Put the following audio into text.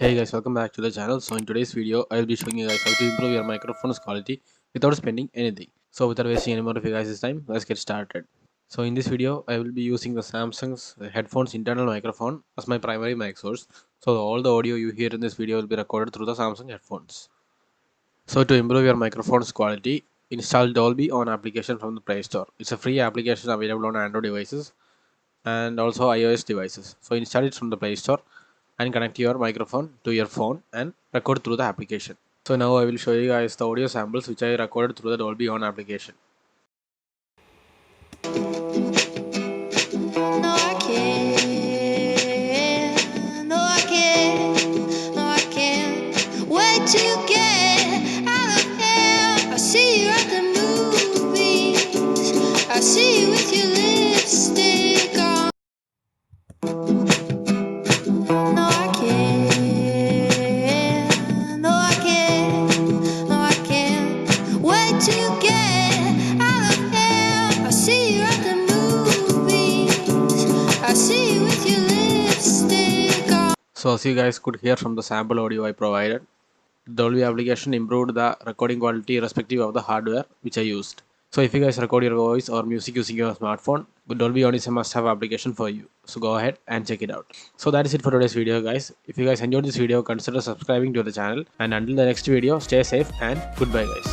Hey guys, welcome back to the channel. So in today's video, I will be showing you guys how to improve your microphone's quality without spending anything. So without wasting any more of you guys' time, let's get started. So in this video, I will be using the Samsung's headphones internal microphone as my primary mic source. So all the audio you hear in this video will be recorded through the Samsung headphones. So to improve your microphone's quality, install Dolby On application from the Play Store. It's a free application available on Android devices and also iOS devices. So install it from the Play Store and connect your microphone to your phone and record through the application. So now I will show you guys the audio samples which I recorded through the Dolby On application. No, I can't. No, I can't. No, I can't wait to get out of here. I see you at the movies. I see you with your lipstick on. No, I can't. No, I can't. No, I can't wait to get out of here. I see you at the movies. I see you with your lipstick on. So as you guys could hear from the sample audio I provided, the Dolby application improved the recording quality irrespective of the hardware which I used. So if you guys record your voice or music using your smartphone, Dolby On is a must-have application for you. So go ahead and check it out. So that is it for today's video guys. If you guys enjoyed this video, consider subscribing to the channel, and until the next video, stay safe and goodbye guys.